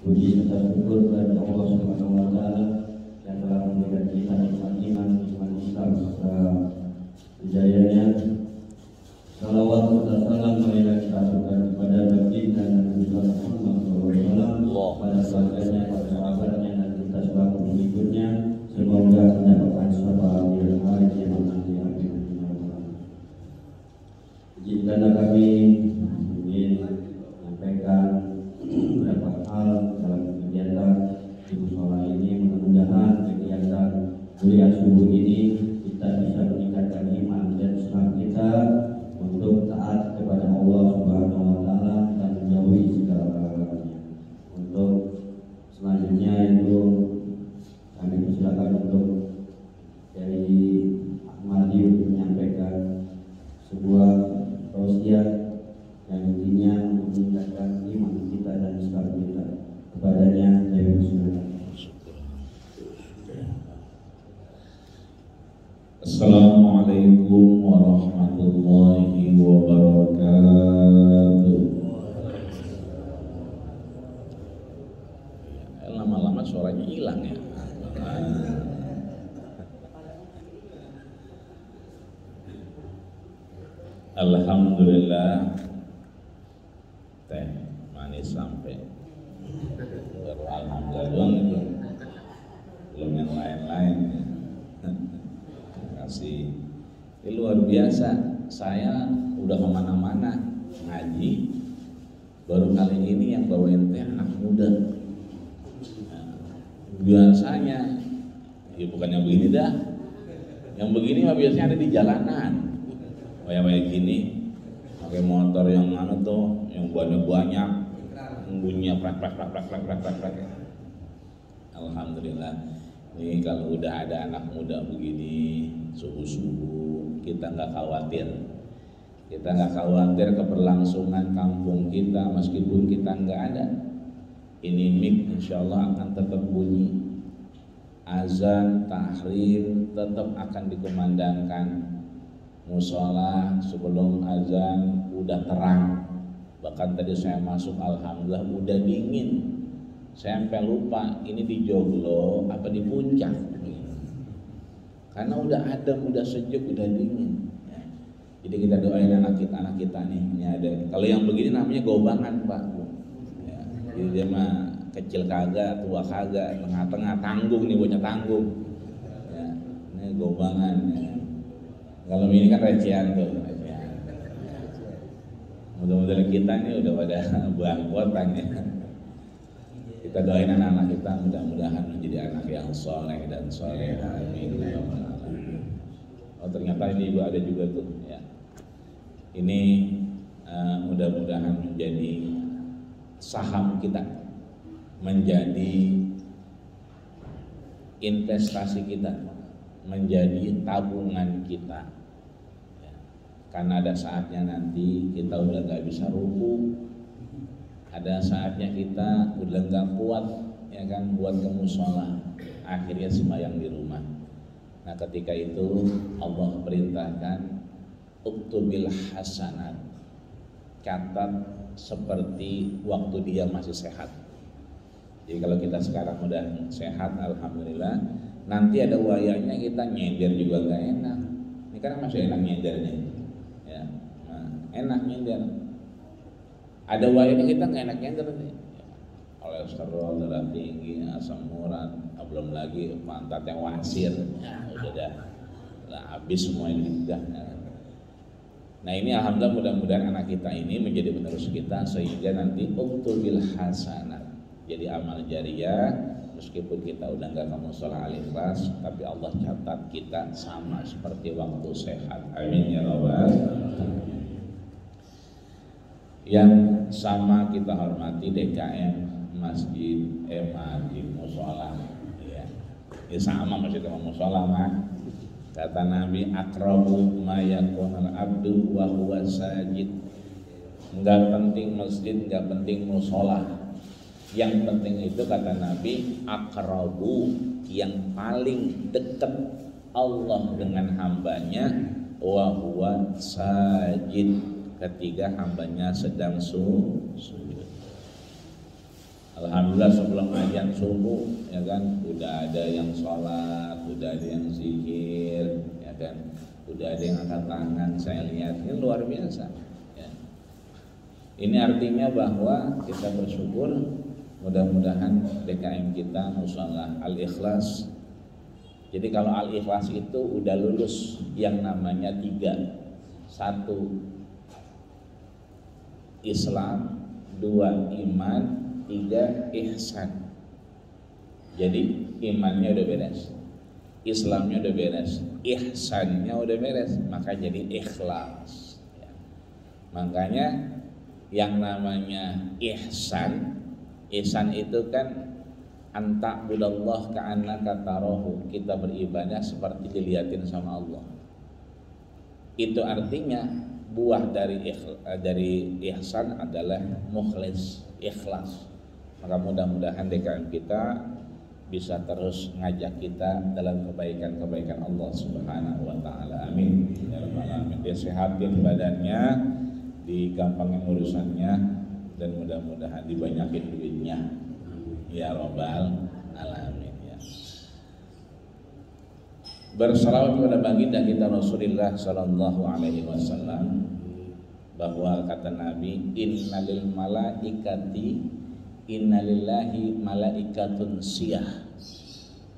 Puji serta syukur kepada Allah Subhanahu wa Ta'ala yang telah memberikan kita nikmat iman Islam serta hidayahnya. Salawat serta salam marilah kita aturkan kepada baginda Nabi Muhammad SAW, pada keluarganya, pada sahabatnya dan kita selalu pengikutnya. Semoga mendapatkan syafaat di hari kiamat nanti. Amin. Izinkanlah kami ingin menyampaikan beberapa hal dalam kegiatan di musola ini. Mudah-mudahan kegiatan kuliah subuh ini kita bisa meningkatkan iman dan Islam kita untuk taat kepada Allah Subhanahu wa Ta'ala dan menjauhi segala larangannya. Untuk selanjutnya itu kami persilakan untuk dari Ahmadi untuk menyampaikan sebuah tausiah yang intinya meningkatkan iman kita dan Islam kita. Kepadanya saya bersyukur. Assalamualaikum warahmatullahi wabarakatuh. Lama-lama suaranya hilang ya. Alhamdulillah, teh manis sampai. Baru alhamdulillah itu, belum yang lain-lain. Kasih. Ini luar biasa. Saya udah kemana-mana ngaji, baru kali ini yang bawain teh anak muda. Biasanya, ya bukan yang begini dah. Yang begini mah biasanya ada di jalanan. Kayak gini, pakai motor yang mana tuh, yang banyak, bunyinya prak. Alhamdulillah. Ini kalau udah ada anak muda begini, subuh-subuh, kita nggak khawatir. Kita nggak khawatir keberlangsungan kampung kita, meskipun kita nggak ada. Ini mik insya Allah akan tetap bunyi. Azan, tahrim tetap akan dikumandangkan. Musola sebelum azan udah terang. Bahkan tadi saya masuk, alhamdulillah udah dingin. Saya sampai lupa ini di Joglo apa di Puncak. Karena udah adem, udah sejuk, udah dingin. Ya. Jadi kita doain anak kita nih. Ini ada. Kalau yang begini namanya gobangan, Pak. Ya. Jadi dia mah kecil kagak, tua kagak, tengah-tengah, tanggung nih, bocah tanggung. Ya. Ini gobangan. Ya. Kalau ini kan recehan tuh. Mudah-mudahan kita nih udah pada bangkotan ya. Kita doain anak-anak kita mudah-mudahan menjadi anak yang soleh dan soleh. Amin. Oh ternyata ini ibu ada juga tuh ya. Ini mudah-mudahan menjadi saham kita, menjadi investasi kita, menjadi tabungan kita. Ya. Karena ada saatnya nanti kita udah gak bisa ruku. Ada saatnya kita udah nggak kuat, ya kan, buat ke musola, akhirnya sembahyang di rumah. Nah ketika itu Allah perintahkan uktubil hasanat, catat seperti waktu dia masih sehat. Jadi kalau kita sekarang udah sehat, alhamdulillah, nanti ada wayanya kita nyender juga nggak enak. Ini kan masih enak nyendernya, ya, nah, enak nyender. Ada wayanya kita nggak enak nyender nih, kolesterol darah tinggi, asam urat, belum lagi pantat yang wasir, ya, udah dah habis semua ini udah. Nah ini alhamdulillah mudah-mudahan anak kita ini menjadi penerus kita sehingga nanti uktubil hasanat, jadi amal jariah. Meskipun kita udah nggak ke musola al-ikhlas, tapi Allah catat kita sama seperti waktu sehat. Amin ya rabbal alamin. Yang sama kita hormati DKM, masjid, masjid, musola, ya. Ya sama masjid sama musola mah. Kata Nabi, akrabu ma yakunul abdu wa huwa sajid. Enggak penting masjid, enggak penting musola. Yang penting itu kata Nabi, akrabu, yang paling dekat Allah dengan hambanya, wa huwa sajid, ketika hambanya sedang sujud. Alhamdulillah sebelum azan subuh ya kan udah ada yang sholat, udah ada yang zikir, ya kan, udah ada yang angkat tangan. Saya lihat ini luar biasa. Ya. Ini artinya bahwa kita bersyukur, mudah-mudahan DKM kita Musholah Al-Ikhlas. Jadi kalau Al-Ikhlas itu udah lulus yang namanya 3. 1 Islam, 2 iman, 3 ihsan. Jadi imannya udah beres, Islamnya udah beres, ihsannya udah beres, maka jadi ikhlas ya. Makanya yang namanya ihsan itu kan anta budallah ka'annaka tarahu, kita beribadah seperti dilihatin sama Allah. Itu artinya buah dari ihsan adalah mukhlis, ikhlas. Maka mudah-mudahan DKM kita bisa terus ngajak kita dalam kebaikan-kebaikan Allah Subhanahu wa taala. Amin. Ya rabbal alamin. Dia sehatin badannya, digampangin urusannya, dan mudah-mudahan dibanyakin duitnya. Ya rabbal alamin ya. Bersalawat kepada baginda kita Rasulullah sallallahu alaihi wasallam, bahwa kata Nabi, innalillahi malaikatun siyah.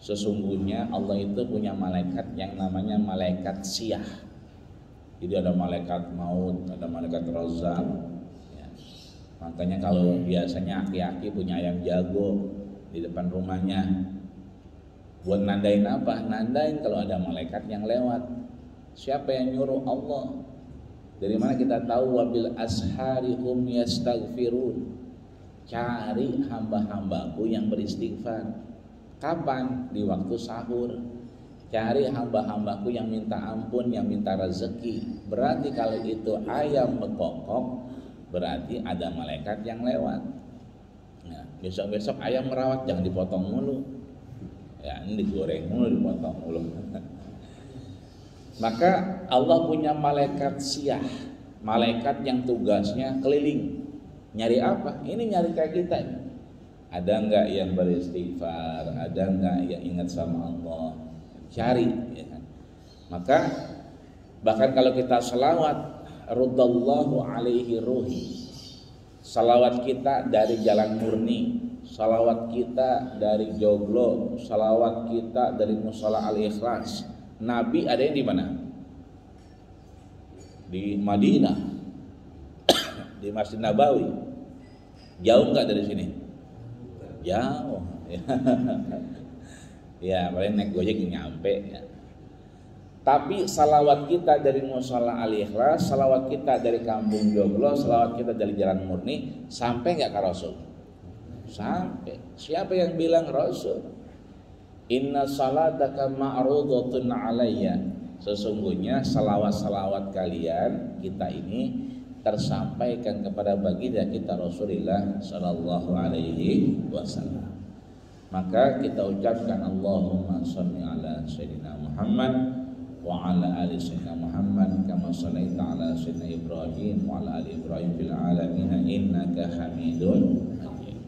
Sesungguhnya Allah itu punya malaikat yang namanya malaikat siyah. Jadi ada malaikat maut, ada malaikat razak ya. Makanya kalau biasanya aki-aki punya ayam jago di depan rumahnya, buat nandain apa? Nandain kalau ada malaikat yang lewat. Siapa yang nyuruh? Allah. Dari mana kita tahu? Wabil ashari hum yastaghfirun. Cari hamba-hambaku yang beristighfar. Kapan? Di waktu sahur. Cari hamba-hambaku yang minta ampun, yang minta rezeki. Berarti kalau itu ayam bekokok, berarti ada malaikat yang lewat. Nah, besok-besok ayam merawat, jangan dipotong mulu. Ya, ini digoreng mulu, dipotong mulu. Maka Allah punya malaikat siyah, malaikat yang tugasnya keliling. Nyari apa? Ini nyari kayak kita. Ada enggak yang beristighfar? Ada enggak yang ingat sama Allah? Cari ya kan? Maka bahkan kalau kita selawat, ruddallahu alaihi ruhi, salawat kita dari jalan murni, salawat kita dari joglo, salawat kita dari Musholah Al-Ikhlas. Nabi ada yang di mana? Di Madinah, di Masjid Nabawi. Jauh nggak dari sini? Jauh. Ya, paling naik gojek nyampe. Ya. Tapi salawat kita dari Musholah Al-Ikhlas, salawat kita dari Kampung Joglo, salawat kita dari Jalan Murni, sampai nggak ke Rasul? Sampai. Siapa yang bilang? Rasul. Inna salataka ma'rudatun alayya. Sesungguhnya salawat-salawat kalian kita ini tersampaikan kepada baginda kita Rasulullah sallallahu alaihi wasallam. Maka kita ucapkan Allahumma shalli ala sayyidina Muhammad wa ala ali sayyidina Muhammad kama shallaita ala sayyidina Ibrahim wa ala ali Ibrahim fil alamin innaka Hamidun Majid.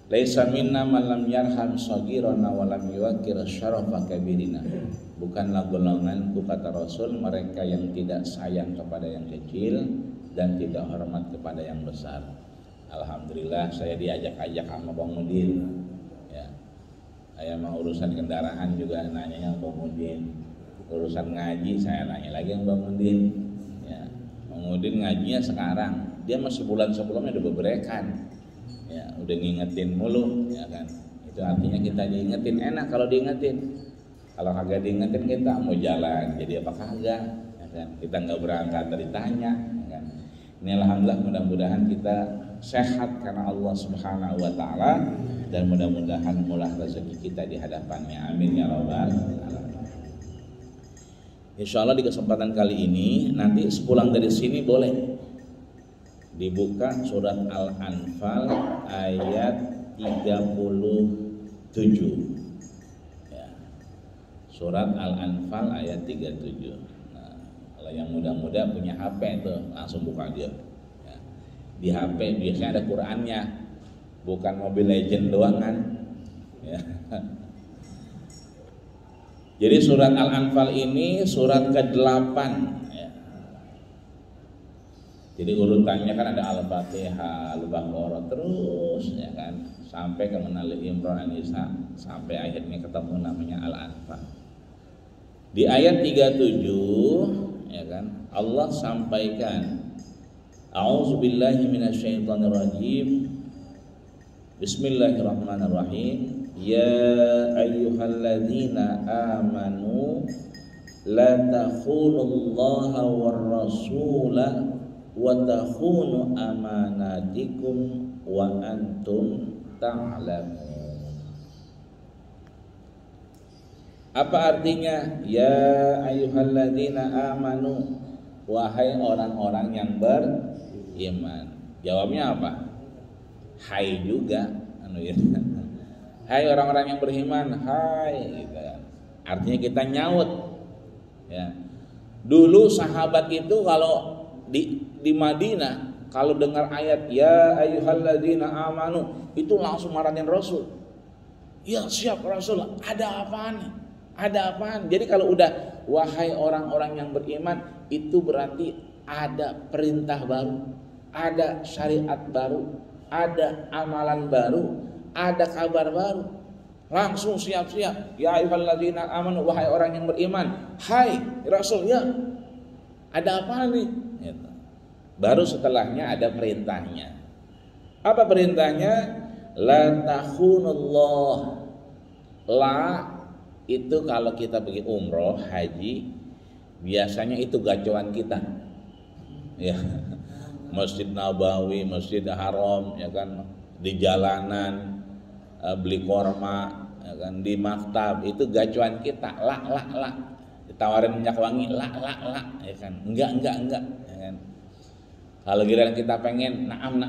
Laisa minna man lam yarham saghirana wa lam yuwaqqir syarafa kabirina. Bukanlah golonganku, kata Rasul, mereka yang tidak sayang kepada yang kecil dan tidak hormat kepada yang besar. Alhamdulillah saya diajak-ajak sama Bang Mudin. Ya. Saya mau urusan kendaraan juga nanya Bang Mudin. Urusan ngaji saya nanya lagi yang Bang Mudin. Ya. Bang Mudin ngajinya sekarang, dia masih bulan sebelumnya udah beberekan. Ya, udah ngingetin mulu, ya kan. Itu artinya kita diingetin, enak kalau diingetin. Kalau kagak diingetin kita mau jalan, jadi apa kagak, ya kan? Kita nggak berangkat ditanya, ya kan? Ini alhamdulillah, mudah-mudahan kita sehat karena Allah Subhanahu wa taala, dan mudah-mudahan murah rezeki kita di hadapannya. Amin ya rabbal alamin. Insyaallah di kesempatan kali ini nanti sepulang dari sini boleh dibuka surat Al-Anfal ayat 37. Surat Al-Anfal ayat 37. Nah, kalau yang muda-muda punya HP itu langsung buka dia. Ya. Di HP biasanya ada Qur'annya. bukan Mobile Legend doang kan ya. Jadi surat Al-Anfal ini surat ke-8 ya. Jadi urutannya kan ada Al-Fatihah, Al-Baqarah terus ya kan sampai ke Ali Imran, An-Nisa sampai akhirnya ketemu namanya Al-Anfal. Di ayat 37 ya kan Allah sampaikan A'udzubillahi minasyaitonirrajim. Bismillahirrahmanirrahim. Ya ayyuhalladzina amanu la takhunullaha war rasula wa takhunu amanatikum wa antum ta'lamun. Apa artinya? Ya ayyuhalladzina amanu, wahai orang-orang yang beriman. Jawabnya apa? Hai juga anu ya. Hai orang-orang yang beriman, hai gitu kan. Artinya kita nyaut. Ya. Dulu sahabat itu kalau di Madinah kalau dengar ayat ya ayyuhalladzina amanu itu langsung marahin Rasul. Ya siap Rasul, ada apaan nih? Ada apaan? Jadi kalau udah wahai orang-orang yang beriman itu berarti ada perintah baru, ada syariat baru, ada amalan baru, ada kabar baru. Langsung siap-siap. Ya ayyuhalladzina amanu, wahai orang yang beriman. Hai Rasul, ya ada apa nih? Gitu. Baru setelahnya ada perintahnya. Apa perintahnya? La takhunullah. La itu kalau kita pergi umroh, haji, biasanya itu gacoan kita. Ya. Masjid Nabawi, Masjid Haram, ya kan, di jalanan beli korma, ya kan, di maktab itu gacuan kita, la, ditawarin minyak wangi, la, ya kan, enggak, ya kan. Kalau giliran kita pengen, naam,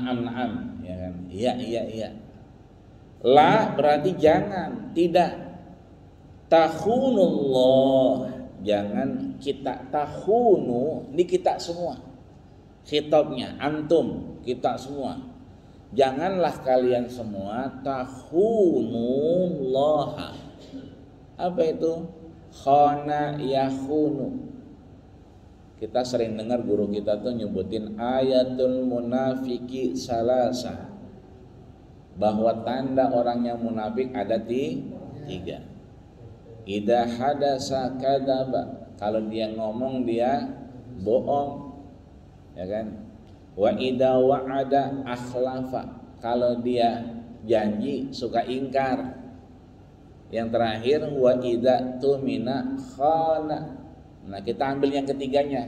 ya kan, iya. La berarti jangan, tidak. Takhunullah, jangan kita takhunu, ini kita semua. Khitabnya antum, kita semua. Janganlah kalian semua takhunullah. Apa itu? Khana yakhunu. Kita sering dengar guru kita tuh nyebutin ayatul munafiki salasa, bahwa tanda orang yang munafik ada 3. Idza hadasa kadzaba, kalau dia ngomong dia bohong, ya kan? Wa idza wa'ada akhlafa, kalau dia janji suka ingkar. Yang terakhir wa idza tumina khana. Nah, kita ambil yang ketiganya.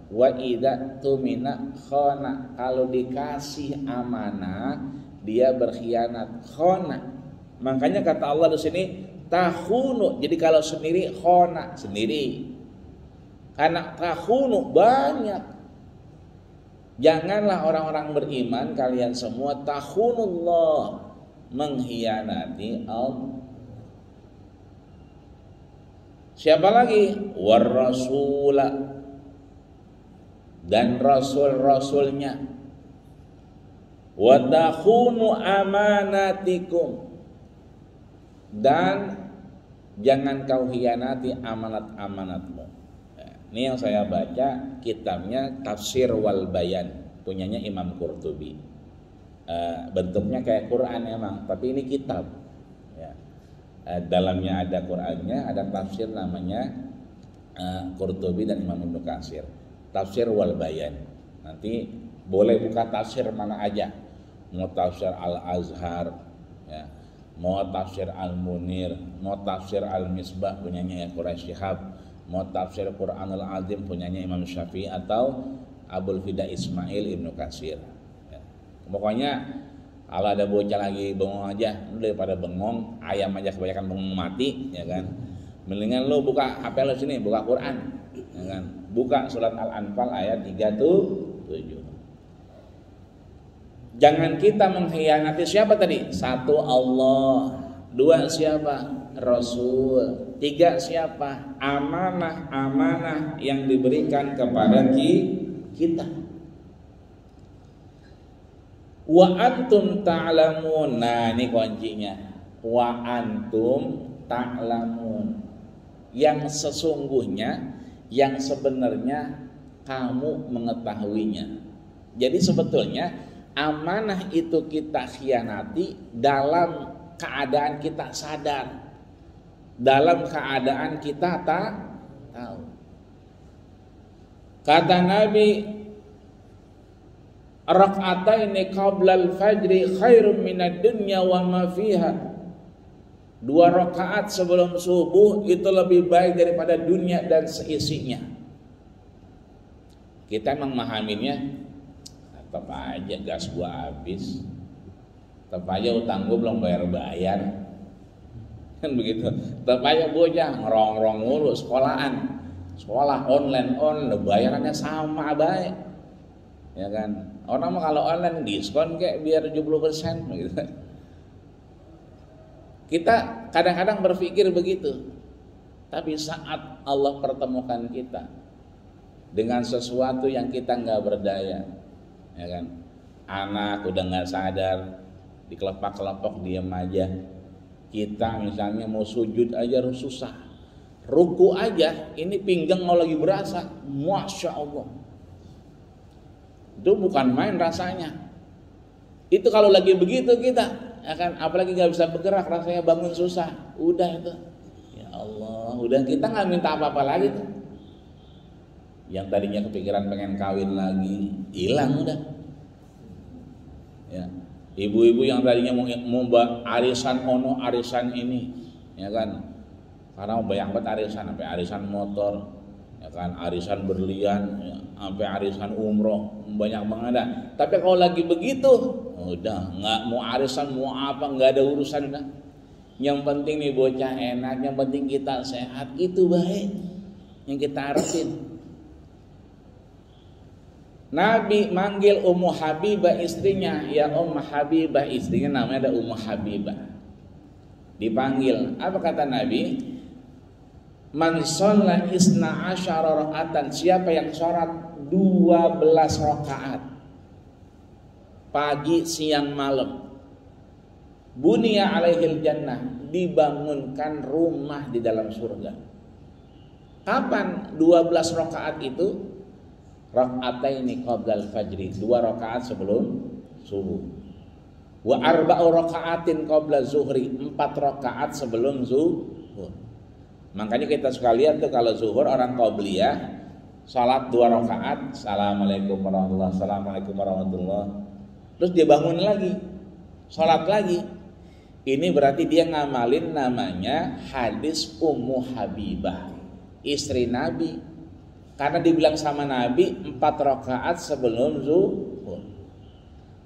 Wa idza tumina khana, kalau dikasih amanah dia berkhianat, khana. Makanya kata Allah di sini takhunu. Jadi kalau sendiri khana sendiri. Karena takhunu banyak. Janganlah orang-orang beriman kalian semua takhunullah, mengkhianati Allah. Siapa lagi? War rasula, dan rasul-rasulnya. Wa takhunu amanatikum, dan jangan kau khianati amanat-amanatmu. Ini yang saya baca kitabnya Tafsir wal Bayan, punyanya Imam Qurtubi. Bentuknya kayak Quran emang, tapi ini kitab. Ya. Dalamnya ada Qurannya, ada tafsir namanya Qurtubi dan Imam Ibnu Katsir. Tafsir wal Bayan. Nanti boleh buka tafsir mana aja. Mau tafsir Al-Azhar, ya. Mau tafsir Al-Munir, mau tafsir Al-Misbah punyanya Quraisy Shihab, mau tafsir Quranul Azim punyanya Imam Syafi'i atau Abul Fida Ismail Ibnu Katsir. Ya. Pokoknya kalau ada bocah lagi bengong aja, daripada bengong, ayam aja kebanyakan bengong mati, ya kan. Mendingan lu buka HP lu sini, buka Quran, ya kan. Buka surat Al-Anfal ayat 37. Jangan kita mengkhianati siapa tadi? 1 Allah, 2 siapa? Rasul, 3 siapa? Amanah yang diberikan kepada kita. Wa antum ta'lamun. Nah, ini kuncinya. Wa antum ta'lamun. Yang sesungguhnya, yang sebenarnya kamu mengetahuinya. Jadi sebetulnya amanah itu kita khianati dalam keadaan kita sadar, dalam keadaan kita tak tahu. Kata Nabi, rak'ataini qablal fajri khairum minad dunya wa ma fiha. 2 rakaat sebelum subuh itu lebih baik daripada dunia dan seisinya. Kita emang memahaminya, tetap aja gas gua habis, tetap aja utang gua belum bayar-bayar, kan begitu. Tetap aja bocah ngerongrong mulu sekolahan, sekolah online bayarannya sama baik, ya kan. Orang mah kalau online diskon kayak biar 70% gitu. Kita kadang-kadang berpikir begitu, tapi saat Allah pertemukan kita dengan sesuatu yang kita nggak berdaya, ya kan, anak udah nggak sadar, dikelepak-kelepok diam aja. Kita misalnya mau sujud aja harus susah, ruku aja ini pinggang mau lagi berasa, masya Allah, itu bukan main rasanya. Itu kalau lagi begitu kita akan, apalagi nggak bisa bergerak, rasanya bangun susah, udah itu, ya Allah, udah kita nggak minta apa-apa lagi tuh. Yang tadinya kepikiran pengen kawin lagi hilang udah. Ya, ibu-ibu yang tadinya mau arisan arisan ini, ya kan, karena banyak banget arisan, sampai arisan motor, ya kan, arisan berlian, ya, sampai arisan umroh, banyak banget ada. Tapi kalau lagi begitu, udah nggak mau arisan mau apa, nggak ada urusan dah. Yang penting nih bocah enak, yang penting kita sehat, itu baik yang kita harapin. Nabi manggil Ummu Habibah istrinya, ya Ummu Habibah, istrinya namanya ada Ummu Habibah. Dipanggil, apa kata Nabi? Man shalla isna asyara rakaatan, siapa yang sholat 12 rakaat pagi siang malam, bunia alaihil jannah, dibangunkan rumah di dalam surga. Kapan 12 rakaat itu? Rak'ataini qablal fajri, 2 rakaat sebelum subuh. Wa arba'u raka'atin qabla zuhri, 4 rakaat sebelum zuhur. Makanya kita suka lihat tuh kalau zuhur orang qabliyah salat 2 rakaat, assalamualaikum warahmatullahi, assalamualaikum warahmatullahi, terus dia bangun lagi, salat lagi. Ini berarti dia ngamalin namanya hadis Ummu Habibah, istri Nabi. Karena dibilang sama Nabi 4 rakaat sebelum zuhur.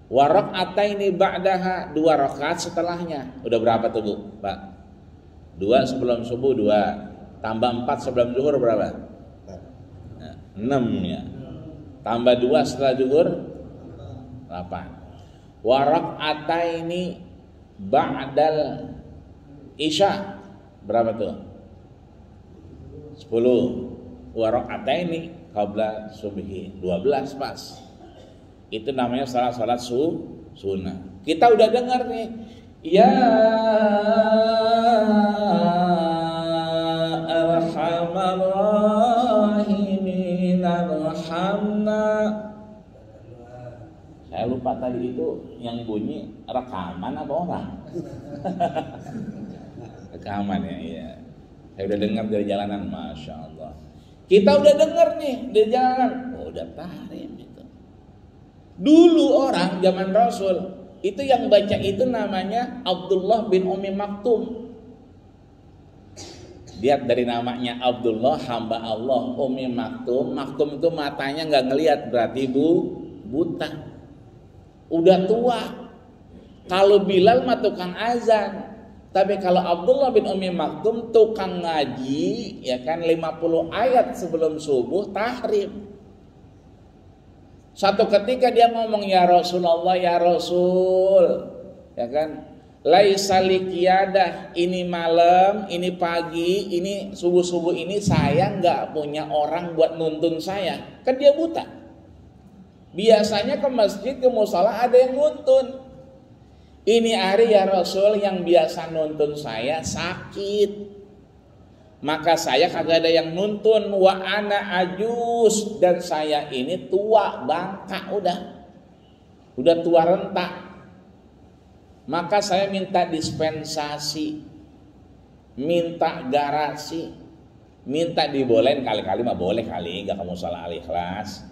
Wa rak'ataini ba'daha, 2 rakaat setelahnya. Udah berapa tuh Bu, Pak? 2 sebelum subuh 2, tambah 4 sebelum zuhur berapa? 6 ya. Tambah 2 setelah zuhur 8. Wa rak'ataini ba'dal isya, berapa tuh? 10. Wa rak'ataini qabla subhi, 12 pas. Itu namanya salat sunnah. Kita udah dengar nih, ya arhamar rahimin arhamna. Saya lupa tadi itu yang bunyi rekaman apa orang? Rekaman ya, iya. Saya udah dengar dari jalanan, masya Allah. Kita udah dengar nih di jalan, udah tahrim itu. Dulu orang zaman Rasul itu yang baca itu namanya Abdullah bin Ummi Maktum. Lihat dari namanya Abdullah, hamba Allah, Ummi Maktum. Maktum itu matanya nggak ngelihat, berarti buta. Udah tua. Kalau Bilal mah tukang azan. Tapi kalau Abdullah bin Ummi Maktum tukang ngaji, ya kan, 50 ayat sebelum subuh tahrim. Satu ketika dia ngomong, ya Rasulullah, ya Rasul, ya kan, laisa liqiyadah, ini malam, ini pagi, ini subuh-subuh ini saya nggak punya orang buat nuntun saya, kan dia buta. Biasanya ke masjid, ke musola ada yang nuntun. Ini hari ya Rasul yang biasa nuntun saya sakit, maka saya kagak ada yang nuntun. Wa ana ajus, dan saya ini tua bangka, udah tua renta. Maka saya minta dispensasi, minta garasi, minta dibolehin, kali-kali mah boleh kali, gak kamu salah Al-Ikhlas.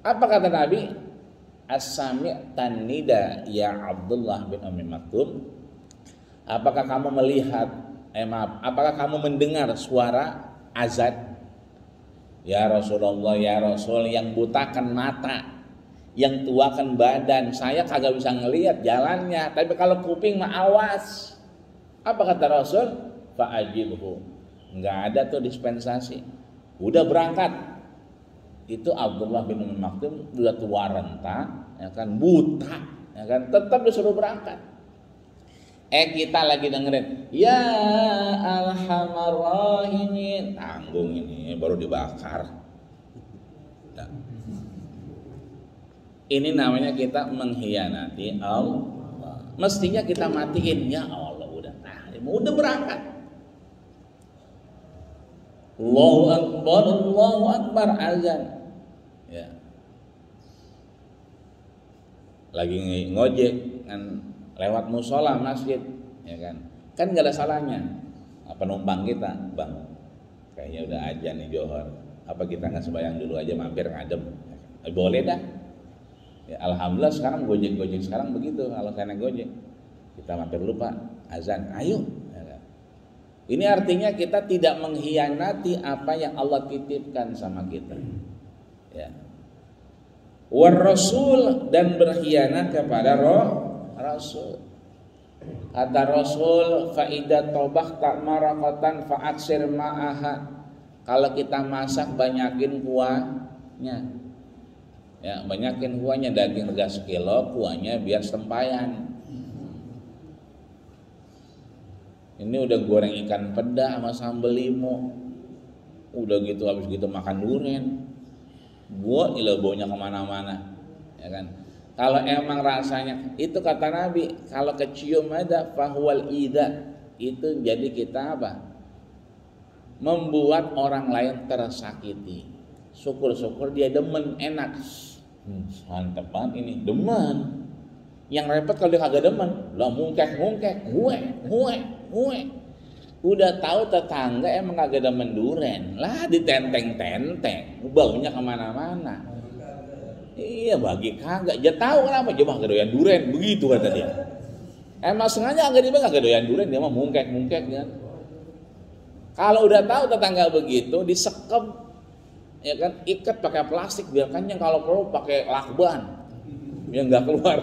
Apa kata Nabi? As-sami'tan nida ya Abdullah bin Ummi Maktum. Apakah kamu melihat, apakah kamu mendengar suara azan? Ya Rasulullah, ya Rasul, yang butakan mata, yang tuakan badan, saya kagak bisa ngelihat jalannya, tapi kalau kuping mah awas. Apa kata Rasul? Fa'ajibhu. Enggak ada tuh dispensasi. Udah berangkat. Itu Abdullah bin Ummi Maktum udah tua renta, ya kan, buta, ya kan, tetap disuruh berangkat. Kita lagi dengerin ya arhamar rahimin, tanggung ini baru dibakar. Nah, ini namanya kita mengkhianati Allah. Mestinya kita matiin, ya Allah udah berangkat. Allahu Akbar azan. Ya. Lagi ngojek kan lewat musola masjid, ya kan. Kan enggak ada salahnya. Penumpang kita, Bang, kayaknya udah azan nih Johor. Apa kita nggak sembahyang dulu aja, mampir ngadem? Boleh dah. Ya, alhamdulillah sekarang gojek sekarang begitu. Kalau saya naik gojek, kita mampir dulu Pak, azan, ayo. Ya kan? Ini artinya kita tidak mengkhianati apa yang Allah titipkan sama kita. Ya. War Rasul, dan berkhianat kepada Rasul. Kata Rasul, faidat tobah tak marakatan faaksir ma'aha. Kalau kita masak banyakin kuahnya, ya banyakin kuahnya, daging rega sekilo, kuahnya biar setempayan. Ini udah goreng ikan peda sama sambal limo, udah gitu habis gitu makan durian. Gua baunya kemana-mana, ya kan. Kalau emang rasanya itu kata Nabi, kalau kecium ada fahuwal ida, itu jadi kita apa? Membuat orang lain tersakiti. Syukur-syukur dia demen, enak. Mantep banget ini, demen. Yang repot kalau dia kagak demen, lah mungkek, gue. Udah tahu tetangga emang kagak demen duren, lah ditenteng-tenteng, baunya kemana-mana. Iya bagi kagak, dia tahu kenapa, coba kagak doyan duren, begitu kata dia. Emang sengaja kagak doyan duren, dia mah mungkek kan. Kalau udah tahu tetangga begitu, disekep, ya kan, ikat pakai plastik biar kenyang, kalau perlu pakai lakban, yang nggak keluar.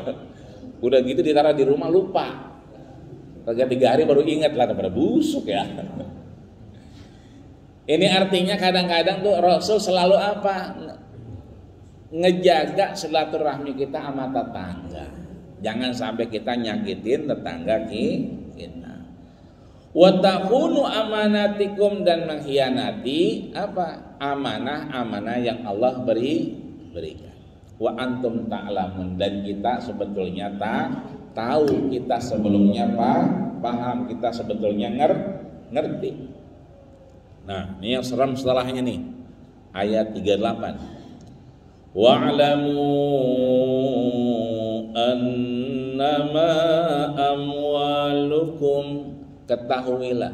Udah gitu ditaruh di rumah, lupa. 3 hari baru ingat, lah pada busuk ya. Ini artinya kadang-kadang tuh Rasul selalu apa? Ngejaga silaturahmi kita sama tetangga. Jangan sampai kita nyakitin tetangga kita. Wa takhunu amanatikum, dan mengkhianati apa? Amanah-amanah yang Allah berikan. Wa antum ta'lamun, dan kita sebetulnya tahu, kita sebelumnya paham, kita sebetulnya ngerti. Nah, ini yang seram setelahnya nih. Ayat 38. Wa'lamu annama amwalukum, ketahuilah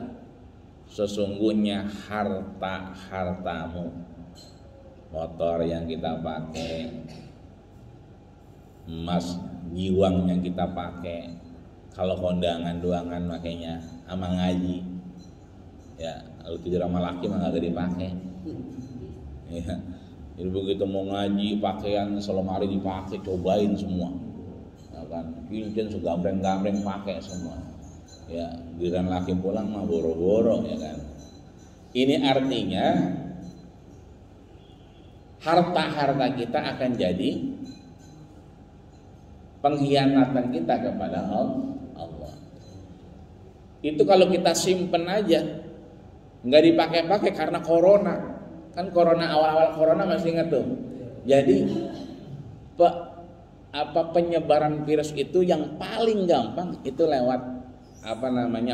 sesungguhnya harta-hartamu, motor yang kita pakai, emas giwang yang kita pakai, kalau kondangan duangan makanya sama ngaji, ya kalau tidur sama laki mah nggak dipakai, ya. Jadi begitu mau ngaji pakaian selemari dipakai, cobain semua, ya kan, cincin segambreng-gambreng pakai semua, ya giliran laki pulang mah boro-boro, ya kan. Ini artinya harta-harta kita akan jadi pengkhianatan kita kepada Allah. Itu kalau kita simpen aja, nggak dipakai-pakai karena corona. Kan corona, awal-awal corona masih ingat tuh. Jadi penyebaran virus itu yang paling gampang itu lewat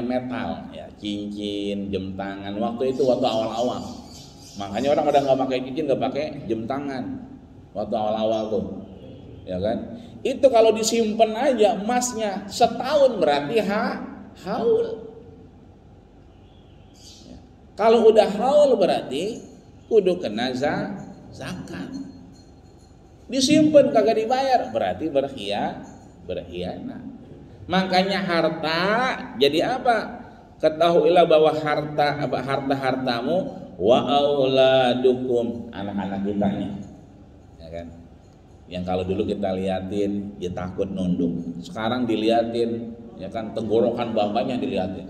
metal ya, cincin, jam tangan. Waktu awal-awal. Makanya orang udah nggak pakai cincin, nggak pakai jam tangan waktu awal-awal tuh, ya kan? Itu kalau disimpan aja emasnya setahun berarti haul. Ya. Kalau udah haul berarti kudu kena zakat. Disimpan kagak dibayar berarti berkhianat. Makanya harta jadi apa? Ketahuilah bahwa harta-hartamu wa auladukum, anak-anak kita nih. Ya kan? Yang kalau dulu kita liatin dia takut nunduk. Sekarang diliatin ya kan, tenggorokan bapaknya diliatin.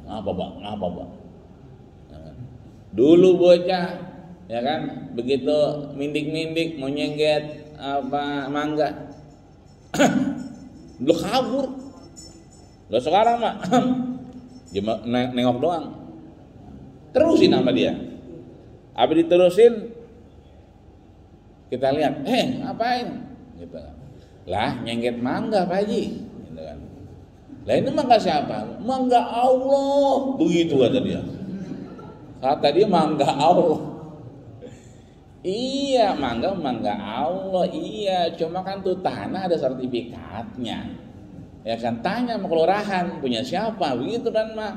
Ngapa, Pak? Ya kan? Dulu bocah ya kan, begitu mindik-mindik mau nyengget mangga. Lu kabur. Lo sekarang mah cuma nengok doang. Terusin sama dia. Habis diterusin kita lihat, ngapain? Gitu. Lah nyengget mangga Pak Haji. Gitu kan. Lah ini mangga siapa? Mangga Allah. Begitu kata dia. Kata dia mangga Allah. Iya, mangga Allah. Iya, cuma kan tuh tanah ada sertifikatnya. Ya kan, tanya sama kelurahan punya siapa, begitu kan mah.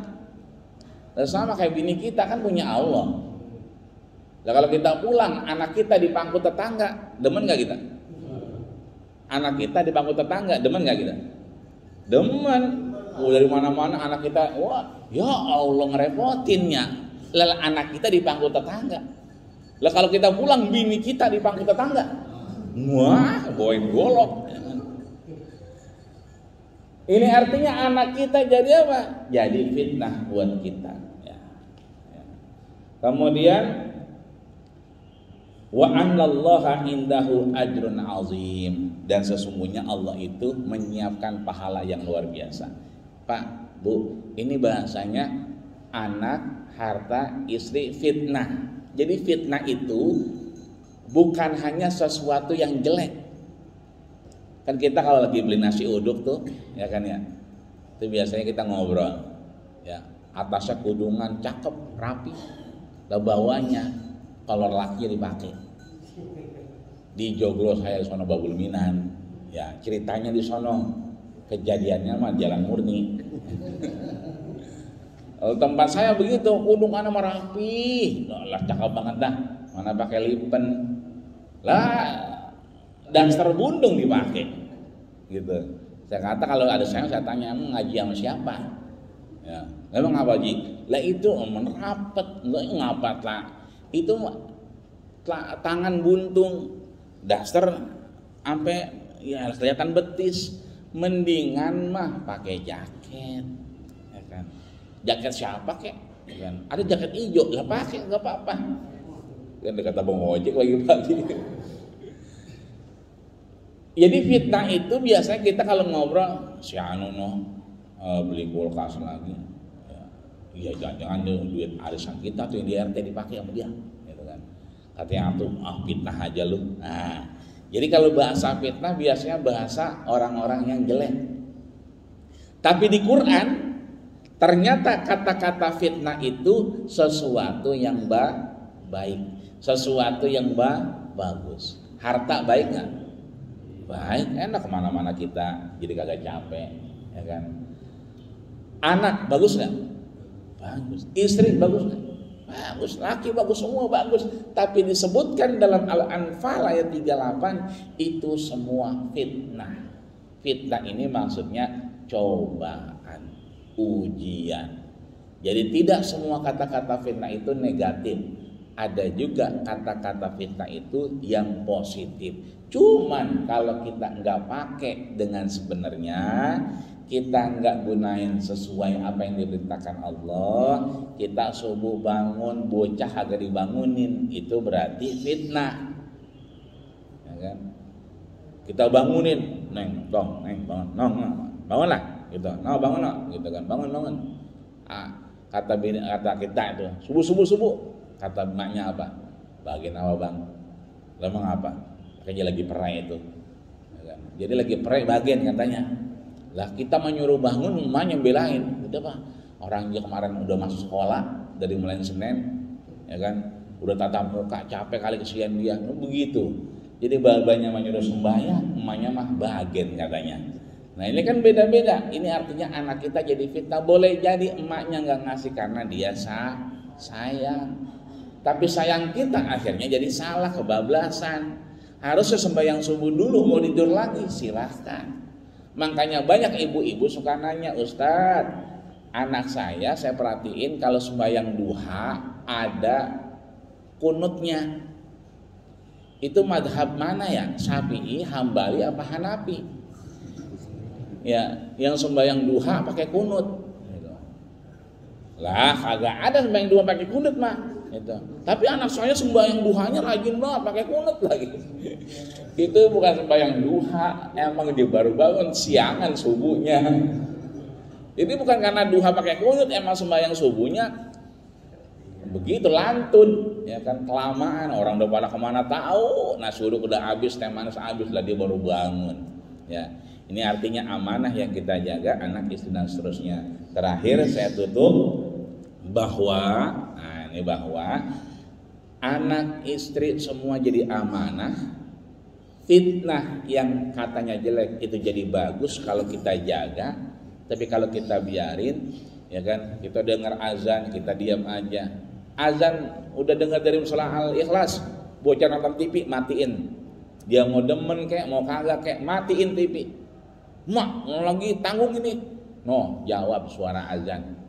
Dan sama kayak bini kita kan punya Allah. Nah kalau kita pulang, anak kita di pangku tetangga, demen nggak kita? Anak kita di pangku tetangga, demen nggak kita? Demen. Dari mana-mana anak kita, wah, ya Allah ngerepotinnya. Lah anak kita di pangku tetangga. Lah kalau kita pulang, bini kita di pangku tetangga, wah, bawain golok. Ini artinya anak kita jadi apa? Jadi fitnah buat kita. Ya. Kemudian wa anallaha indahu ajrun azim, dan sesungguhnya Allah itu menyiapkan pahala yang luar biasa. Pak, Bu, ini bahasanya anak, harta, istri, fitnah. Jadi fitnah itu bukan hanya sesuatu yang jelek. Kan kita kalau lagi beli nasi uduk tuh, ya kan ya, itu biasanya kita ngobrol, ya atasnya kudungan cakep, rapi, lalu bawahnya kolor laki dipakai. Di Joglo saya di sono Babul Minan, ya ceritanya di sono, kejadiannya mah Jalan Murni. Kalau tempat saya begitu, kudungannya mah rapi, lah cakep banget dah, mana pakai lipen, lah. Daster bundung dipakai, gitu. Saya kata kalau ada saya tanya ngaji sama siapa? Ya, memang apa Ji? Lah itu merapet, ngapa lah? Itu tangan buntung, daster sampai ya kelihatan betis. Mendingan mah pakai jaket, ya kan? Jaket siapa kek? Ya kan? Ada jaket hijau, lah pakai nggak apa-apa. Kan kata Bang Ojek pagi-pagi. Jadi fitnah itu biasanya kita kalau ngobrol si anu beli kulkas lagi, ya jangan duit arisan kita tuh yang di RT dipakai sama dia, gitu kan? Katanya tuh fitnah aja lu. Nah, jadi kalau bahasa fitnah biasanya bahasa orang-orang yang jelek. Tapi di Quran ternyata kata-kata fitnah itu sesuatu yang baik, sesuatu yang bagus. Harta baik nggak? Baik, enak kemana-mana kita, jadi kagak capek, ya kan? Anak bagus nggak? Bagus. Istri bagus nggak? Bagus. Laki bagus, semua bagus. Tapi disebutkan dalam Al-Anfal ayat 38 itu semua fitnah. Fitnah ini maksudnya cobaan, ujian. Jadi tidak semua kata-kata fitnah itu negatif. Ada juga kata-kata fitnah itu yang positif. Cuman kalau kita nggak pakai dengan sebenarnya, kita nggak gunain sesuai apa yang diperintahkan Allah, kita subuh bangun bocah agak dibangunin, itu berarti fitnah, ya kan? Kita bangunin, neng bangunlah, gitu, bangun, gitu kan, bangun. Kata kita itu subuh. Kata emaknya apa? Bagian apa bang? Emang apa? Kayaknya lagi perai itu. Jadi lagi pray bagian katanya. Lah kita menyuruh bangun, emaknya belain. Udah Pak, orang dia kemarin udah masuk sekolah dari mulai Senin, ya kan? Udah tatap muka, capek kali kesian dia. Begitu. Jadi babanya menyuruh sembahyang, emaknya mah bagian katanya. Nah ini kan beda-beda. Ini artinya anak kita jadi fitnah. Boleh jadi emaknya nggak ngasih karena dia sayang. Tapi sayang kita akhirnya jadi salah, kebablasan. Harusnya sembahyang subuh dulu, mau tidur lagi silahkan. Makanya banyak ibu-ibu suka nanya, Ustadz, anak saya perhatiin kalau sembahyang duha ada kunutnya. Itu madhab mana ya? Syafi'i, Hambali, apa Hanafi? Ya, yang sembahyang duha pakai kunut. Lah, kagak ada sembahyang duha pakai kunut mah. Itu. Tapi anak saya sembahyang duhanya rajin banget pakai kunut lagi. Itu bukan sembahyang duha, emang dia baru bangun siangan subuhnya. Ini bukan karena duha pakai kunut, emang sembahyang subuhnya begitu lantun, ya kan, kelamaan, orang udah pada kemana tahu, nasi uduk udah habis, teh manis habis lah dia baru bangun. Ya, ini artinya amanah yang kita jaga, anak istri dan seterusnya. Terakhir saya tutup bahwa anak istri semua jadi amanah. Fitnah yang katanya jelek itu jadi bagus kalau kita jaga. Tapi kalau kita biarin, ya kan, kita dengar azan, kita diam aja. Azan udah dengar dari musola Al-Ikhlas, bocah nonton TV matiin. Dia mau demen kayak mau kagak kayak matiin TV. Mak, mau lagi tanggung ini. No, jawab suara azan.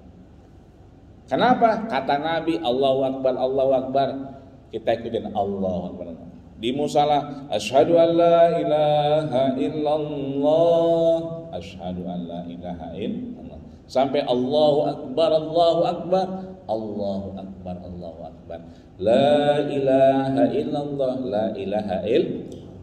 Kenapa? Kata Nabi, Allahu Akbar, Allahu Akbar. Kita ikutin Allahu Akbar. Di musala, asyhadu an la ilaha illallah, asyhadu an la ilaha illallah. Sampai Allahu Akbar, Allahu Akbar, Allahu Akbar, Allahu Akbar. La ilaha illallah, la ilaha illallah.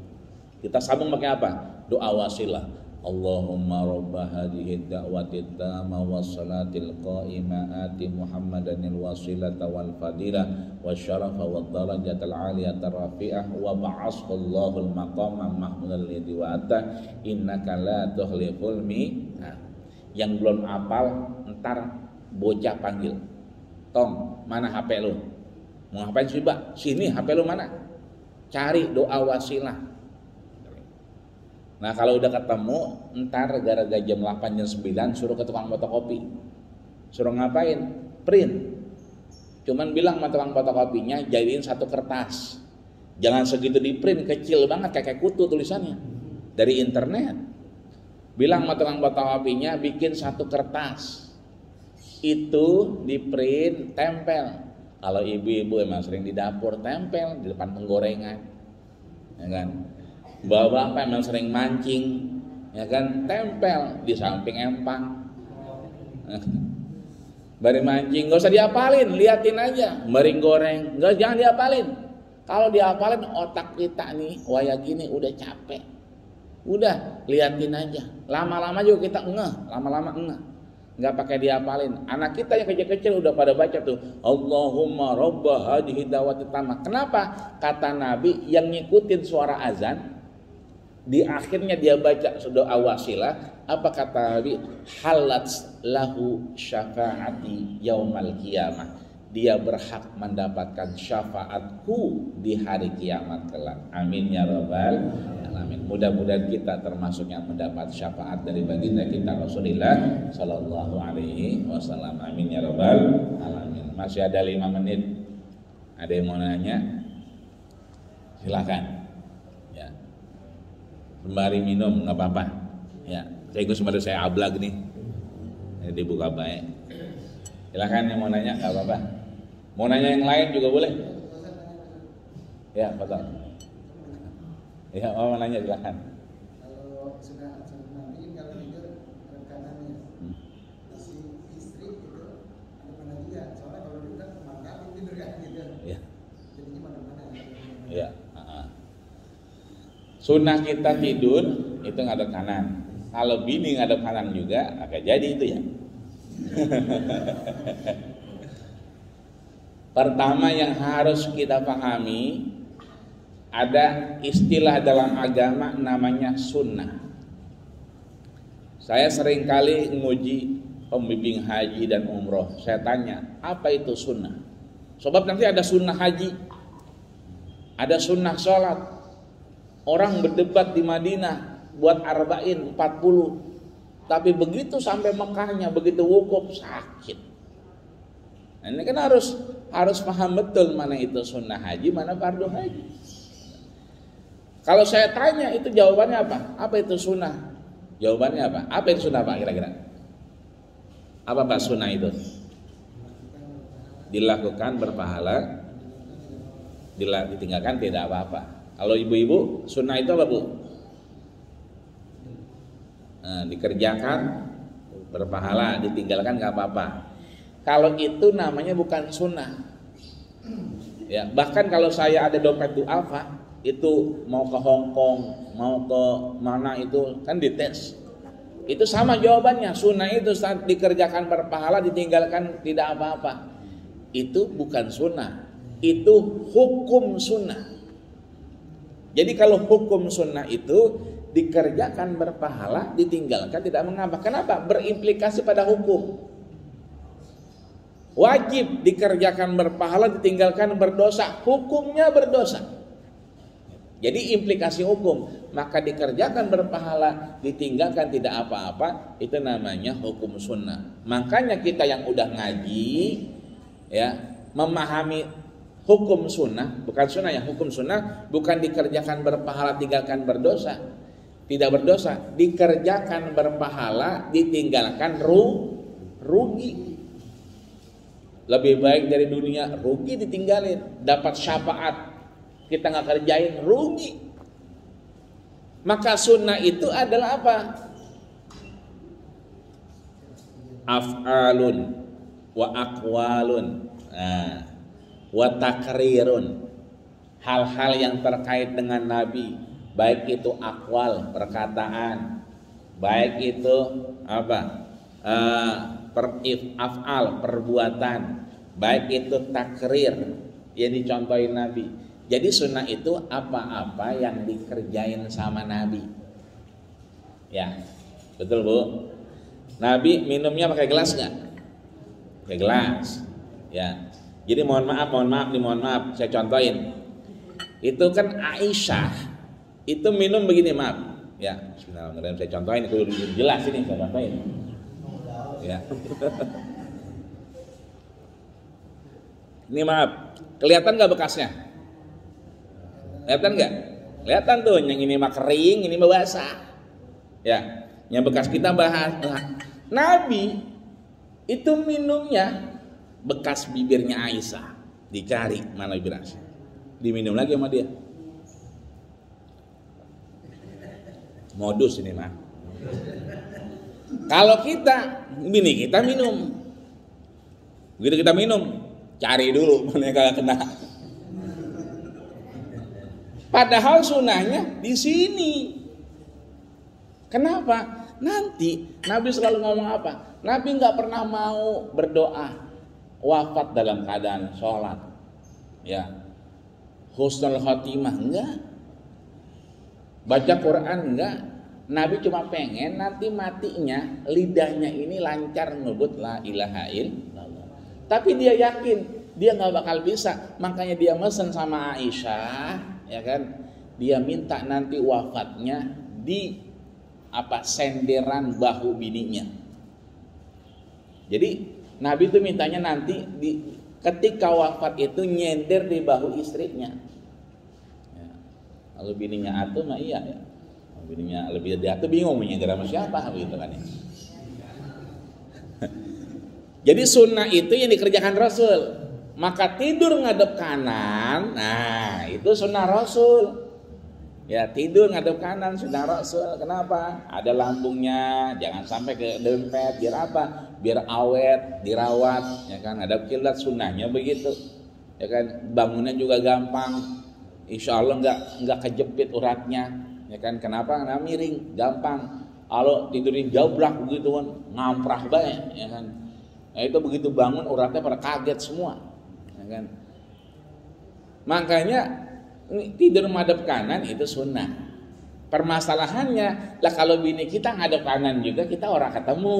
Kita sambung pakai apa? Doa wasilah. Allahumma rabba hadhihi da'wati tamma wassalatil qa'imah ati Muhammadanil wasilata wal fadilah wasyarafa wad darajatal aliyata rafi'ah wa ba'ashu Allahul maqama mahmudal ladzi wa'ata innaka la tukhliful mi'ad. Yang belum hafal ntar bocah panggil, Tong, mana HP lu? Mau ngapain sih, Mbak? Sini HP lu mana? Cari doa wasilah. Nah kalau udah ketemu, ntar gara-gara jam 8 jam 9 suruh ke tukang fotokopi. Suruh ngapain? Print. Cuman bilang sama tukang fotokopinya jadiin satu kertas. Jangan segitu di print, kecil banget kayak kutu tulisannya. Dari internet. Bilang sama tukang fotokopinya bikin satu kertas. Itu di print, tempel. Kalau ibu-ibu emang sering di dapur, tempel di depan penggorengan. Ya kan? Bapak emang sering mancing, ya kan, tempel di samping empang. Bari mancing, nggak usah diapalin, liatin aja. Bari goreng, jangan diapalin. Kalau diapalin otak kita nih, waya gini udah capek. Udah, liatin aja. Lama-lama juga kita lama-lama nggak pakai diapalin. Anak kita yang kecil-kecil udah pada baca tuh, Allahumma rabba hadhihi da'wati tammah. Kenapa? Kata Nabi yang ngikutin suara azan, di akhirnya dia baca doa wasilah, apa kata Nabi? Halat lahu syafaati yaumal qiyamah. Dia berhak mendapatkan syafaatku di hari kiamat kelak. Amin ya rabbal alamin. Mudah-mudahan kita termasuk yang mendapat syafaat dari baginda kita Rasulullah sallallahu alaihi wasallam. Amin ya rabbal alamin. Masih ada 5 menit. Ada yang mau nanya? Silakan. Sembari minum nggak apa-apa. Ya, saya ikut sembari saya ablag nih. Jadi buka baik. Silakan yang mau nanya nggak apa-apa. Mau nanya yang lain juga boleh. Ya, betul. Ya, mau nanya silakan. Kalau sudah nanti kalau tidur kanannya, si istri itu ada pengajian. Soalnya kalau dia mangkapin tidur kan gitu. Ya. Jadinya mana-mana. Ya. Sunnah kita tidur itu ngadep kanan. Kalau bini ngadep kanan juga agak jadi itu ya. Pertama yang harus kita pahami, ada istilah dalam agama namanya sunnah. Saya sering kali nguji pembimbing haji dan umroh. Saya tanya, apa itu sunnah? Sebab nanti ada sunnah haji, ada sunnah sholat. Orang berdebat di Madinah buat arba'in 40. Tapi begitu sampai Mekahnya, begitu wukuf sakit. Nah, ini kan harus paham betul mana itu sunnah haji, mana fardu haji. Kalau saya tanya itu jawabannya apa? Apa itu sunnah? Jawabannya apa? Apa itu sunnah Pak kira-kira? Apa Pak sunnah itu? Dilakukan berpahala, ditinggalkan tidak apa-apa. Kalau ibu-ibu sunnah itu apa Bu? Dikerjakan berpahala, ditinggalkan nggak apa-apa. Kalau itu namanya bukan sunnah. Ya, bahkan kalau saya ada dompet duafa, itu mau ke Hong Kong, mau ke mana itu kan dites. Itu sama jawabannya. Sunnah itu saat dikerjakan berpahala, ditinggalkan tidak apa-apa. Itu bukan sunnah. Itu hukum sunnah. Jadi kalau hukum sunnah itu dikerjakan berpahala, ditinggalkan tidak mengapa. Kenapa? Berimplikasi pada hukum. Wajib dikerjakan berpahala, ditinggalkan berdosa. Hukumnya berdosa. Jadi implikasi hukum. Maka dikerjakan berpahala, ditinggalkan tidak apa-apa, itu namanya hukum sunnah. Makanya kita yang udah ngaji, ya, memahami hukum sunnah, bukan sunnah ya, hukum sunnah bukan dikerjakan berpahala, tinggalkan berdosa. Tidak berdosa, dikerjakan berpahala, ditinggalkan rugi. Lebih baik dari dunia rugi ditinggalin, dapat syafaat kita nggak kerjain rugi. Maka sunnah itu adalah apa? Af'alun wa aqwalun wa takrirun, hal-hal yang terkait dengan Nabi, baik itu akwal, perkataan, baik itu apa, af'al, perbuatan, baik itu takrir yang dicontohin Nabi. Jadi sunnah itu apa-apa yang dikerjain sama Nabi. Ya, betul Bu. Nabi minumnya pakai gelas nggak? Pakai gelas. Ya. Jadi mohon maaf, saya contohin. Itu kan Aisyah itu minum begini, maaf. Ya, bismillahirrahmanirrahim, saya contohin, itu jelas ini saya contohin. Ya. Ini maaf, kelihatan nggak bekasnya? Kelihatan nggak? Kelihatan tuh, yang ini mah kering, ini mah basah. Ya, yang bekas kita bahas. Nabi itu minumnya bekas bibirnya Aisyah, dicari mana bibir Aisyah, diminum lagi sama dia. Modus ini mah. Kalau kita minum, begitu kita minum, cari dulu mana yang kagak kena. Padahal sunnahnya di sini. Kenapa? Nanti Nabi selalu ngomong apa? Nabi nggak pernah mau berdoa wafat dalam keadaan sholat, ya, husnul khotimah enggak, baca Quran enggak. Nabi cuma pengen nanti matinya lidahnya ini lancar nyebut la ilaha illallah. Tapi dia yakin dia nggak bakal bisa, makanya dia mesen sama Aisyah, ya kan, dia minta nanti wafatnya di senderan bahu bininya. Jadi Nabi itu mintanya nanti ketika wafat itu nyender di bahu istrinya. Ya. Kalau bininya atuh mah iya ya. Kalau bininya lebih dari atuh bingung nyender sama siapa gitu kan ya. Jadi sunnah itu yang dikerjakan Rasul. Maka tidur ngadep kanan, nah itu sunnah Rasul. Ya, tidur ngadep kanan sunnah Rasul. Kenapa? Ada lambungnya, jangan sampai ke dempet. Biar apa? Biar awet, dirawat, ya kan. Ada kiblat sunnahnya begitu, ya kan. Bangunnya juga gampang, insya Allah nggak kejepit uratnya, ya kan. Kenapa? Karena miring, gampang. Kalau tidurin jaublak begitu kan, ngamprah banget, ya kan. Nah itu begitu bangun uratnya pada kaget semua, ya kan. Makanya tidur madep kanan itu sunnah. Permasalahannya lah kalau bini kita ngadep kanan juga kita orang ketemu,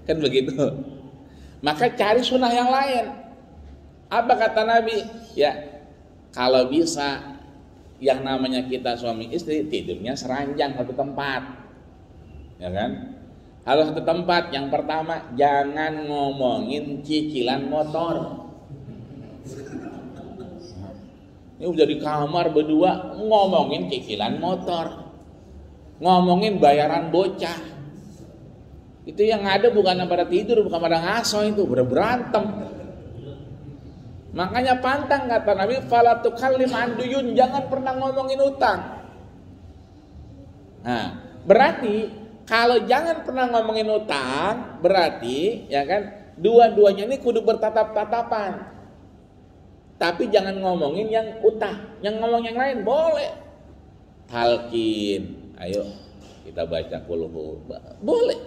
kan begitu. Maka cari sunnah yang lain. Apa kata Nabi? Ya, kalau bisa yang namanya kita suami istri tidurnya seranjang satu tempat, ya kan? Kalau satu tempat, yang pertama jangan ngomongin cicilan motor. Ini udah di kamar berdua ngomongin cicilan motor, ngomongin bayaran bocah. Itu yang ada bukan pada tidur, bukan pada ngaso, itu berantem. Makanya pantang kata Nabi, fala tukallim anduyun, jangan pernah ngomongin utang. Nah, berarti kalau jangan pernah ngomongin utang, berarti ya kan dua-duanya ini kudu bertatap-tatapan. Tapi jangan ngomongin yang utang, yang ngomong yang lain boleh. Talqin, ayo kita baca qulhu, boleh.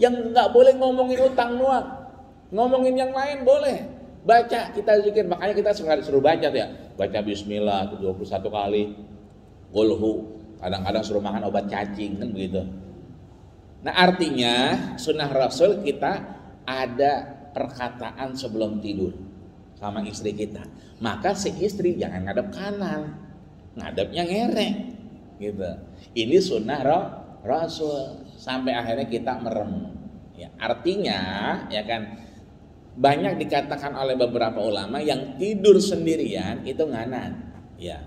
Yang nggak boleh ngomongin utang doang, ngomongin yang lain boleh. Baca, kita zikir, makanya kita suruh baca ya. Baca bismillah 21 kali, qulhu, kadang-kadang suruh makan obat cacing, kan begitu. Nah artinya sunnah Rasul kita ada perkataan sebelum tidur sama istri kita. Maka si istri jangan ngadep kanan, ngadepnya ngerek gitu. Ini sunnah Rasul sampai akhirnya kita merem. Ya, artinya ya kan banyak dikatakan oleh beberapa ulama yang tidur sendirian itu nganan. Ya,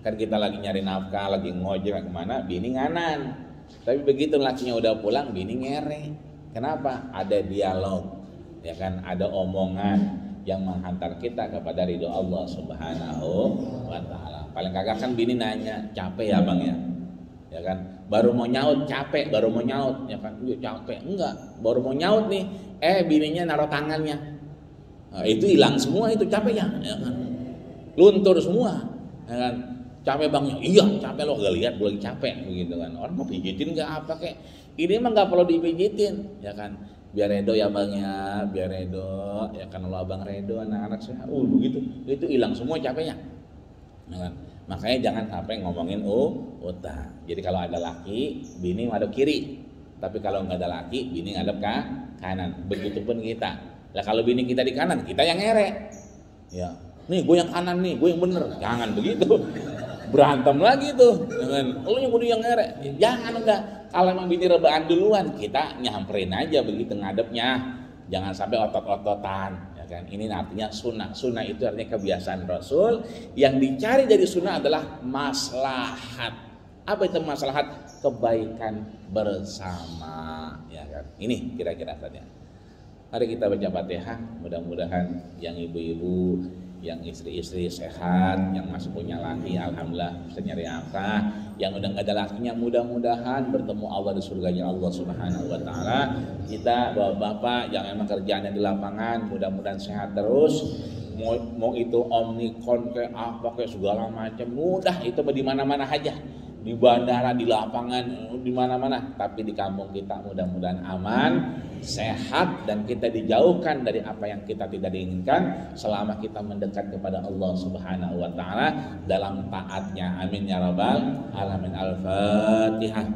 kan kita lagi nyari nafkah, lagi ngojek kemana, bini nganan. Tapi begitu lakinya udah pulang, bini ngerek. Kenapa? Ada dialog, ya kan? Ada omongan yang menghantar kita kepada ridho Allah Subhanahu wa taala. Paling kagak kan bini nanya, "Capek ya, Bang ya?" Ya kan? Baru mau nyaut, capek, baru mau nyaut, ya kan? Iya, capek. Enggak, baru mau nyaut nih, bininya naruh tangannya. Nah, itu hilang semua itu capeknya, ya kan? Luntur semua, ya kan? Capek Bang, iya capek, lo gak lihat gue lagi capek begitu kan. Orang mau pijitin gak apa kek, ini mah gak perlu dipijitin, ya kan? Biar redo ya Bang ya, biar redo, ya kan, lo Abang redo, anak-anak saya begitu, itu hilang semua capeknya, ya kan? Makanya jangan sampai ngomongin utang. Jadi kalau ada laki, bini ngadep kiri, tapi kalau nggak ada laki, bini ngadep kanan. Begitupun kita. Lah kalau bini kita di kanan, kita yang ngerek, ya, nih gue yang kanan nih, gue yang bener, jangan begitu. Berantem lagi tuh, lu yang kudu yang ngerek, jangan. Enggak, kalau emang bini rebaan duluan, kita nyamperin aja begitu ngadepnya, jangan sampai otot-ototan, ya kan? Ini artinya sunnah itu artinya kebiasaan Rasul. Yang dicari dari sunnah adalah maslahat. Apa itu maslahat? Kebaikan bersama, ya kan? Ini kira-kira saja. Mari kita baca Fatihah, mudah-mudahan yang ibu-ibu, yang istri-istri sehat, yang masih punya laki alhamdulillah bisa nyari nafkah, yang udah nggak ada lakinya mudah-mudahan bertemu Allah di surganya Allah Subhanahu wa taala. Kita bapak-bapak yang emang kerjaannya di lapangan mudah-mudahan sehat terus. Mau itu Omnicron kayak apa kayak segala macam, mudah itu di mana-mana aja. Di bandara, di lapangan, di mana-mana, tapi di kampung kita mudah-mudahan aman, sehat, dan kita dijauhkan dari apa yang kita tidak diinginkan selama kita mendekat kepada Allah Subhanahu wa taala dalam taatnya. Amin ya rabbal alamin. Al-Fatihah.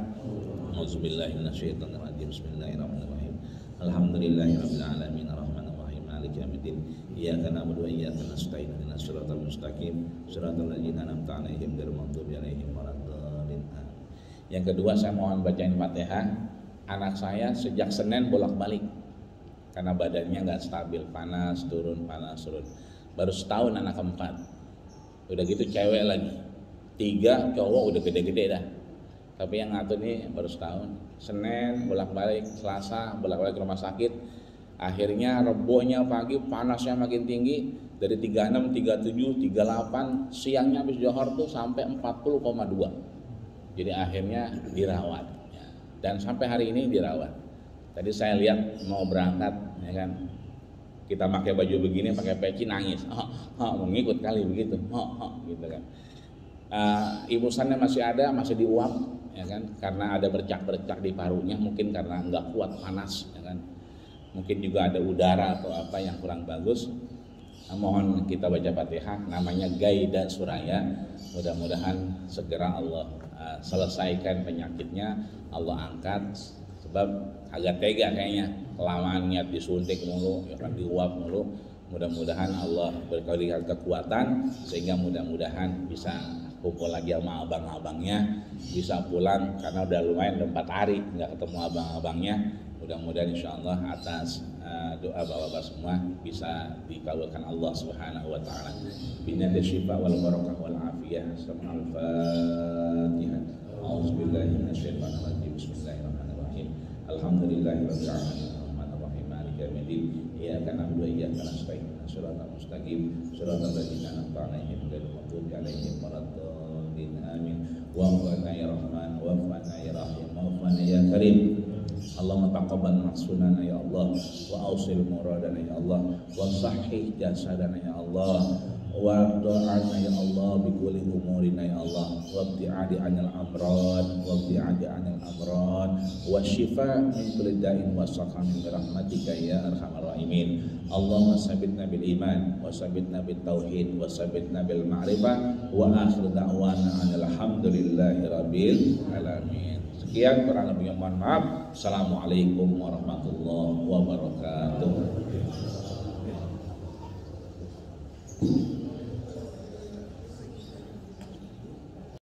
Auzubillahi minasyaitonirrajim. Bismillahirrahmanirrahim. Alhamdulillahirabbil alamin arrahmanir rahim maliki yaumiddin. Iyyaka na'budu wa iyyaka nasta'in. Ihdinas siratal mustaqim. Shiratal ladzina an'amta 'alaihim ghairil maghdubi 'alaihim waladdallin. Yang kedua, saya mohon bacain Fatihah. Anak saya sejak Senin bolak-balik karena badannya nggak stabil, panas turun. Baru setahun anak keempat. Udah gitu cewek lagi, 3 cowok udah gede-gede dah. Tapi yang ngatur nih baru setahun. Senin bolak-balik, Selasa bolak-balik ke rumah sakit. Akhirnya Rebonya pagi panasnya makin tinggi dari 36, 37, 38. Siangnya habis johor tuh sampai 40,2. Jadi akhirnya dirawat, ya. Dan sampai hari ini dirawat. Tadi saya lihat mau berangkat, ya kan, kita pakai baju begini, pakai peci, nangis, mau ngikut kali begitu, gitu kan. Imusannya masih ada, masih diuap, ya kan, karena ada bercak-bercak di parunya, mungkin karena nggak kuat panas, ya kan. Mungkin juga ada udara atau apa yang kurang bagus. mohon kita baca Fatihah, namanya Gaida Suraya. Mudah-mudahan segera Allah selesaikan penyakitnya, Allah angkat, sebab agak tega kayaknya, kelamaan niat disuntik mulu, ya kan diuap mulu. Mudah-mudahan Allah berikan kekuatan sehingga mudah-mudahan bisa kumpul lagi sama abang-abangnya, bisa pulang karena udah lumayan 4 hari nggak ketemu abang-abangnya. Mudah-mudahan insyaallah atas doa bapak-bapak semua bisa dikabulkan Allah Subhanahu wa taala. Binadhi syifa wal barakah wal afiyah. Al-Fatihah. A'udzubillahi minasyaitonir rajim. Bismillahirrahmanirrahim. Alhamdulillahirabbil alamin. Arrahmanirrahim. Maliki yaumiddin. Iyyaka na'budu wa iyyaka nasta'in. Shiratal mustaqim. Shiratal ladzina an'amta 'alaihim ghairil maghdubi 'alaihim waladdallin. Amin. Wa'afana ya Rahman, wa'afana ya Rahim, wa'afana ya Karim. Allahumma taqabbal mahsunana ya Allah, wa ausil muradana ya Allah, wa sahih jasadana ya Allah, wa do'ana ya Allah bi kulli umurina ya Allah, wa ibti'adi anil amrad, wa ibti'adi anil amrad, wa shifa min kulli da'in wa saqamin bi rahmatika ya arhamar rahimin. Allahumma sabbitna bil iman, wa sabbitna bil tauhid, wa sabbitna bil ma'rifah, wa akhir da'wana alhamdulillahi rabbil alamin. Sekian, kurang lebihnya mohon maaf. Assalamualaikum warahmatullahi wabarakatuh.